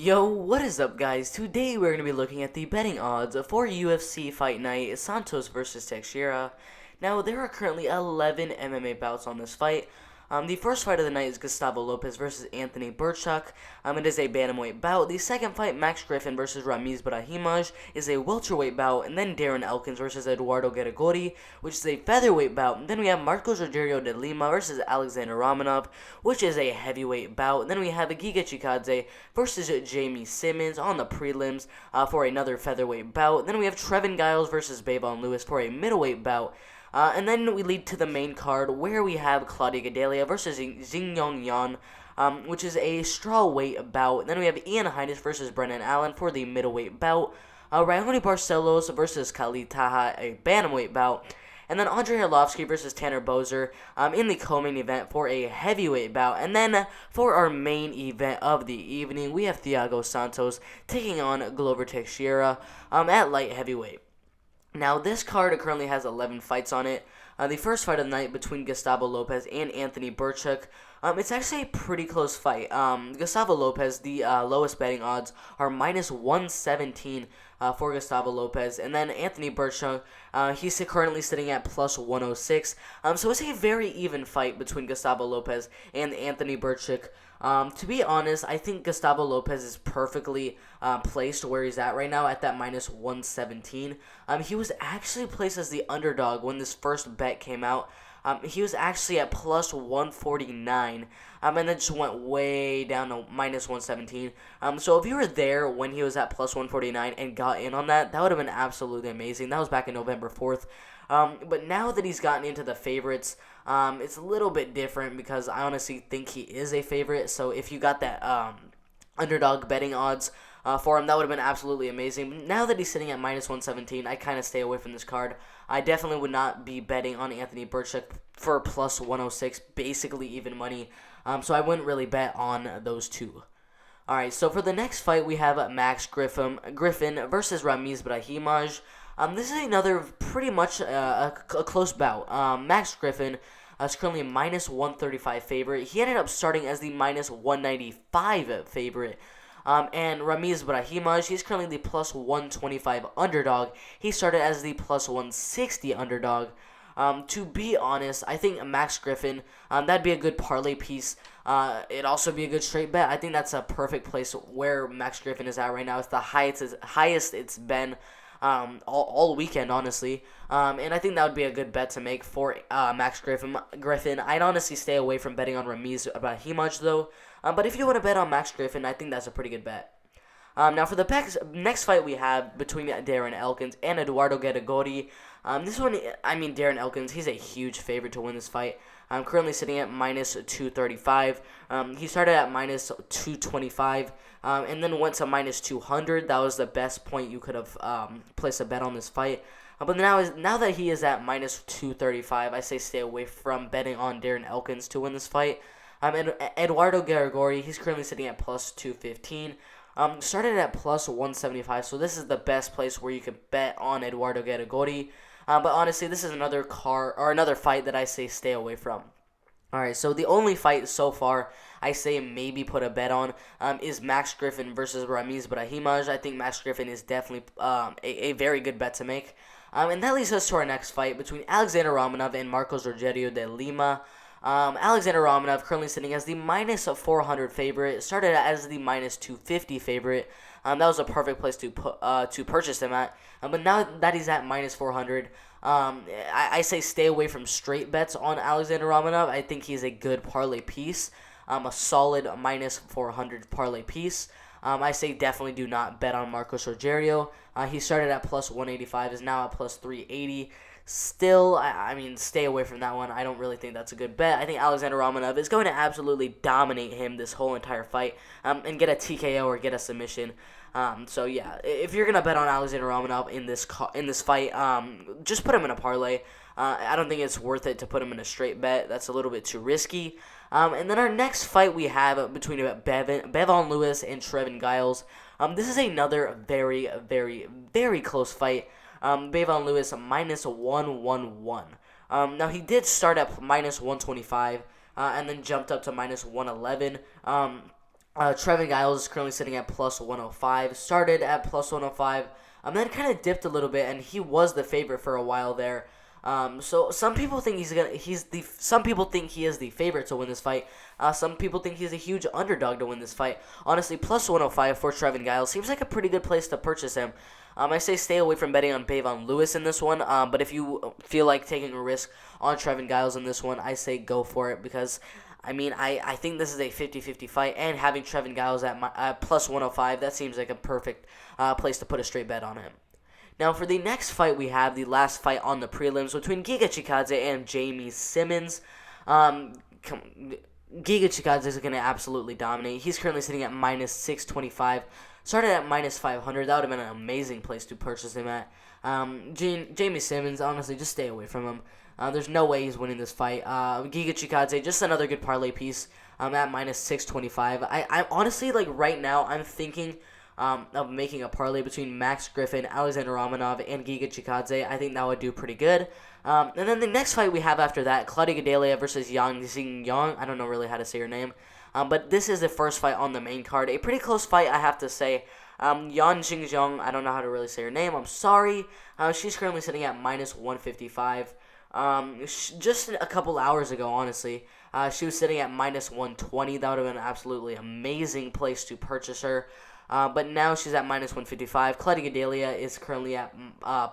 Yo, what is up, guys? Today we're going to be looking at the betting odds for UFC Fight Night Santos versus Texiera. Now, there are currently 11 MMA bouts on this fight. The first fight of the night is Gustavo Lopez versus Anthony Burchuk. It is a bantamweight bout. The second fight, Max Griffin versus Ramis Brahimage, is a welterweight bout. And then Darren Elkins versus Eduardo Garagori, which is a featherweight bout. And then we have Rogerio de Lima versus Alexander Ramanav, which is a heavyweight bout. And then we have Giga Chikadze versus Jamie Simmons on the prelims for another featherweight bout. And then we have Trevor Giles versus Bavon Lewis for a middleweight bout. And then we lead to the main card where we have Claudia Godelia versus Jing which is a strawweight bout. And then we have Heinisch versus Brennan for the middleweight bout. Ryoni Barcelos versus Khalid Taja, a bantamweight bout. And then Arlovski versus Tanner Boser in the co-main event for a heavyweight bout. And then for our main event of the evening, we have Thiago Santos taking on Glover Texiera at light heavyweight. Now, this card currently has 11 fights on it. The first fight of the night between Gustavo Lopez and Anthony Burchuk. It's actually a pretty close fight. Gustavo Lopez, the lowest betting odds are minus 117 for Gustavo Lopez. And then Anthony Burchuk, he's currently sitting at plus 106. So it's a very even fight between Gustavo Lopez and Anthony Burchuk. To be honest, I think Gustavo Lopez is perfectly placed where he's at right now at that minus 117. He was actually placed as the underdog when this first bet came out. He was actually at plus 149, and then just went way down to minus 117. So if you were there when he was at plus 149 and got in on that, that would have been absolutely amazing. That was back in November 4th. But now that he's gotten into the favorites, it's a little bit different because I honestly think he is a favorite. So if you got that underdog betting odds for him, that would have been absolutely amazing. But now that he's sitting at minus 117, I kind of stay away from this card. I definitely would not be betting on Anthony Burchuk for plus 106, basically even money. So I wouldn't really bet on those two. Alright, so for the next fight, we have Max Griffin versus Ramis Brahimage. This is another pretty much a close bout. Max Griffin is currently minus 135 favorite. He ended up starting as the minus 195 favorite. And Ramis Brahimage, he's currently the plus 125 underdog. He started as the plus 160 underdog. To be honest, I think Max Griffin, that'd be a good parlay piece. It'd also be a good straight bet. I think that's a perfect place where Max Griffin is at right now. It's the highest it's been all weekend, honestly. And I think that would be a good bet to make for Max Griffin. I'd honestly stay away from betting on Ramis Brahimage, though. But if you want to bet on Max Griffin, I think that's a pretty good bet. Now, for the next fight we have between Darren Elkins and Eduardo Garagori. This one, Darren Elkins, he's a huge favorite to win this fight. I'm currently sitting at minus 235. He started at minus 225 and then went to minus 200. That was the best point you could have placed a bet on this fight. But now that he is at minus 235, I say stay away from betting on Darren Elkins to win this fight. And Eduardo Garagori, he's currently sitting at plus 215. Started at plus 175, so this is the best place where you could bet on Eduardo Garagori. But honestly, this is another fight that I say stay away from. Alright, so the only fight so far I say maybe put a bet on is Max Griffin versus Ramis Brahimage. I think Max Griffin is definitely a very good bet to make. And that leads us to our next fight between Alexander Ramanav and Rogerio de Lima. Alexander Ramanav currently sitting as the minus 400 favorite. Started as the minus 250 favorite. That was a perfect place to purchase him at. But now that he's at minus 400, I say stay away from straight bets on Alexander Ramanav. I think he's a good parlay piece, a solid minus 400 parlay piece. I say definitely do not bet on Marcos Rogerio. He started at plus 185, is now at plus 380. Still, stay away from that one. I don't really think that's a good bet. I think Alexander Ramanav is going to absolutely dominate him this whole entire fight and get a TKO or get a submission. So yeah, if you're gonna bet on Alexander Ramanav in this fight, just put him in a parlay. I don't think it's worth it to put him in a straight bet. That's a little bit too risky. And then our next fight we have between Bavon Lewis and Trevor Giles. This is another very, very, very close fight. Bavon Lewis minus 111. Now he did start at minus 125 and then jumped up to minus 111. Trevin Giles is currently sitting at plus 105. Started at plus 105. Then kind of dipped a little bit, and he was the favorite for a while there. So some people think some people think he is the favorite to win this fight. Some people think he's a huge underdog to win this fight. Honestly, plus 105 for Trevin Giles seems like a pretty good place to purchase him. I say stay away from betting on Bavon Lewis in this one. But if you feel like taking a risk on Trevin Giles in this one, I say go for it because I think this is a 50-50 fight, and having Trevin Giles at plus 105, that seems like a perfect place to put a straight bet on him. Now, for the next fight, we have the last fight on the prelims between Giga Chikadze and Jamie Simmons. Giga Chikadze is going to absolutely dominate. He's currently sitting at minus 625. Started at minus 500. That would have been an amazing place to purchase him at. Jamie Simmons, honestly, just stay away from him. There's no way he's winning this fight. Giga Chikadze, just another good parlay piece at minus 625. I honestly, like right now, I'm thinking of making a parlay between Max Griffin, Alexander Ramanav, and Giga Chikadze. I think that would do pretty good. And then the next fight we have after that, Claudia Godelia versus Yang Xingyang. I don't know really how to say her name. But this is the first fight on the main card. A pretty close fight, I have to say. Yan Xingyang, I don't know how to really say her name. I'm sorry. She's currently sitting at minus 155. Just a couple hours ago, honestly, she was sitting at minus 120. That would have been an absolutely amazing place to purchase her. But now she's at minus 155. Claudia Godelia is currently at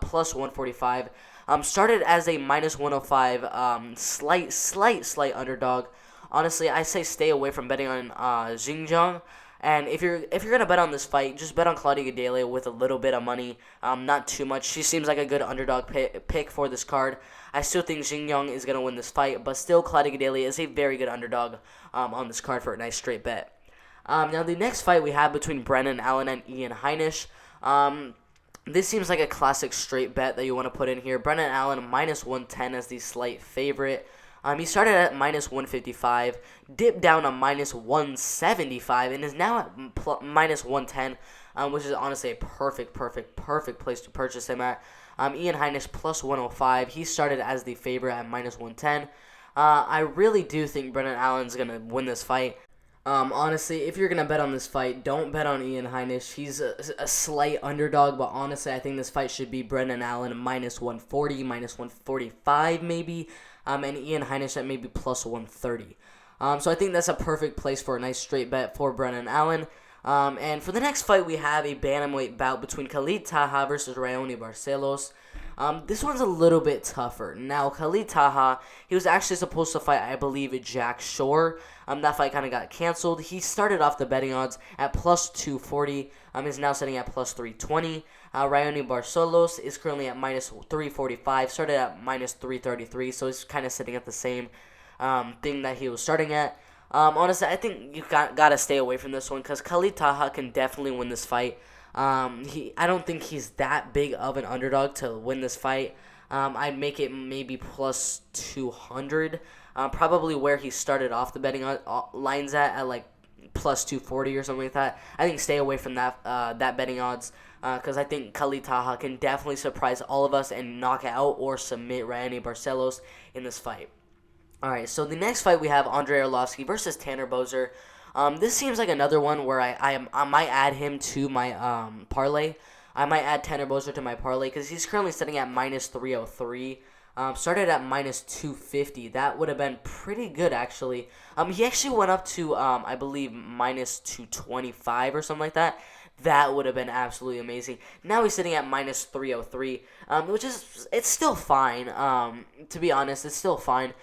plus 145. Started as a minus 105, slight underdog. Honestly, I say stay away from betting on Xinjiang. And if you're gonna bet on this fight, just bet on Claudia Godelia with a little bit of money, not too much. She seems like a good underdog pick for this card. I still think Xinjiang is gonna win this fight, but still Claudia Godelia is a very good underdog on this card for a nice straight bet. Now, the next fight we have between Brennan Allen and Ian Heinisch. This seems like a classic straight bet that you want to put in here. Brennan Allen, minus 110 as the slight favorite. He started at minus 155, dipped down to minus 175, and is now at minus 110, which is honestly a perfect place to purchase him at. Ian Heinisch, plus 105. He started as the favorite at minus 110. I really do think Brennan Allen's going to win this fight. Honestly, if you're going to bet on this fight, don't bet on Ian Heinisch. He's a slight underdog, but honestly, I think this fight should be Brennan Allen minus 140, minus 145 maybe, and Ian Heinisch at maybe plus 130. So I think that's a perfect place for a nice straight bet for Brennan Allen. And for the next fight, we have a bantamweight bout between Khalid Taja versus Ryoni Barcelos. This one's a little bit tougher. Now, Khalid Taja, he was actually supposed to fight, I believe, Jack Shore. That fight kind of got canceled. He started off the betting odds at plus 240. He's now sitting at plus 320. Ryoni Barcelos is currently at minus 345. Started at minus 333, so he's kind of sitting at the same thing that he was starting at. Honestly, I think you got to stay away from this one because Khalid Taja can definitely win this fight. I don't think he's that big of an underdog to win this fight. I'd make it maybe plus 200. Probably where he started off the betting lines at like plus 240 or something like that. I think stay away from that betting odds because I think Khalid Taja can definitely surprise all of us and knock out or submit Ryoni Barcelos in this fight. All right, so the next fight we have Andrei Arlovski versus Tanner Boser. This seems like another one where I might add him to my parlay. I might add Tanner Boser to my parlay because he's currently sitting at minus 303. Started at minus 250. That would have been pretty good, actually. He actually went up to, I believe, minus 225 or something like that. That would have been absolutely amazing. Now he's sitting at minus 303, which is, it's still fine. To be honest, it's still fine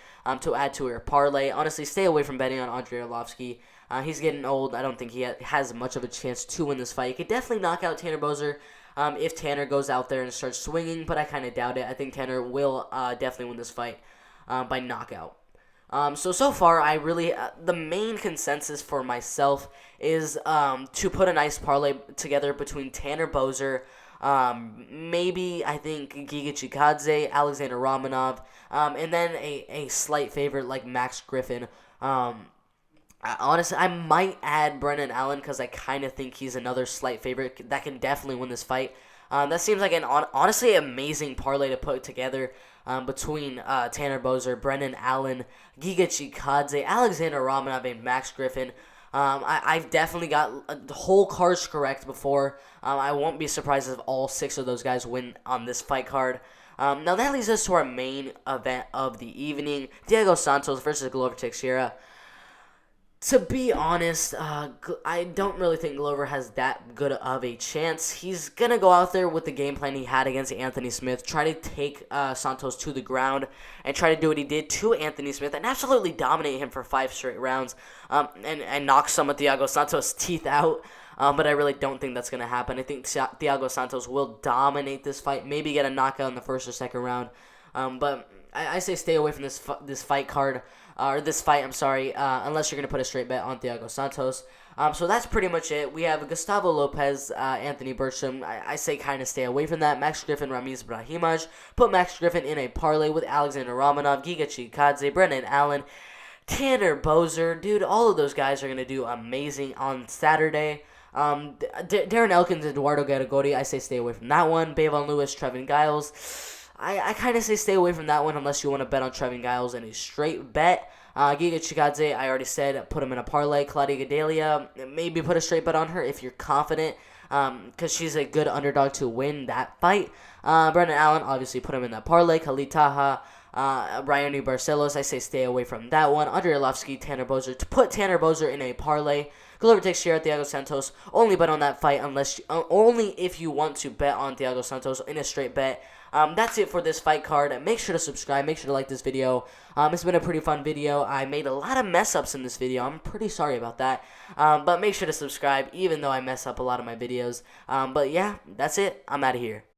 to add to your parlay. Honestly, stay away from betting on Andrei Arlovski. He's getting old. I don't think he has much of a chance to win this fight. He could definitely knock out Tanner Boser if Tanner goes out there and starts swinging, but I kind of doubt it. I think Tanner will definitely win this fight by knockout. So far, I really the main consensus for myself is to put a nice parlay together between Tanner Boser, maybe I think Giga Chikadze, Alexander Ramanav, and then a slight favorite like Max Griffin. Honestly, I might add Brennan Allen because I kind of think he's another slight favorite that can definitely win this fight. That seems like an honestly amazing parlay to put together between Tanner Boser, Brennan Allen, Giga Chikadze, Alexander Ramanav, and Max Griffin. I've definitely got the whole cards correct before. I won't be surprised if all 6 of those guys win on this fight card. Now that leads us to our main event of the evening: Diego Santos versus Glover Texiera. To be honest, I don't really think Glover has that good of a chance. He's going to go out there with the game plan he had against Anthony Smith, try to take Santos to the ground, and try to do what he did to Anthony Smith and absolutely dominate him for 5 straight rounds, and knock some of Thiago Santos' teeth out. But I really don't think that's going to happen. I think Thiago Santos will dominate this fight, maybe get a knockout in the first or second round. But I say stay away from this fight card. Or this fight, I'm sorry, unless you're going to put a straight bet on Thiago Santos. So that's pretty much it. We have Gustavo Lopez, Anthony Burcham. I say kind of stay away from that. Max Griffin, Ramis, Brahimage. Put Max Griffin in a parlay with Alexander Ramanav, Giga Chikadze, Brennan Allen, Tanner Bozer. Dude, all of those guys are going to do amazing on Saturday. Darren Elkins, Eduardo Garagori, I say stay away from that one. Bavon Lewis, Trevor Giles. I kind of say stay away from that one unless you want to bet on Trevin Giles in a straight bet. Giga Chikadze, I already said, put him in a parlay. Claudia Godelia, maybe put a straight bet on her if you're confident, because she's a good underdog to win that fight. Brennan Allen, obviously put him in that parlay. Khalid, Taja, Ryoni, Barcelos, I say stay away from that one. Arlovski, Tanner Bozer, to put Tanner Bozer in a parlay. Glover Texiera, Thiago Santos, only bet on that fight only if you want to bet on Thiago Santos in a straight bet. That's it for this fight card. Make sure to subscribe. Make sure to like this video. It's been a pretty fun video. I made a lot of mess ups in this video. I'm pretty sorry about that. But make sure to subscribe even though I mess up a lot of my videos. But yeah, that's it. I'm out of here.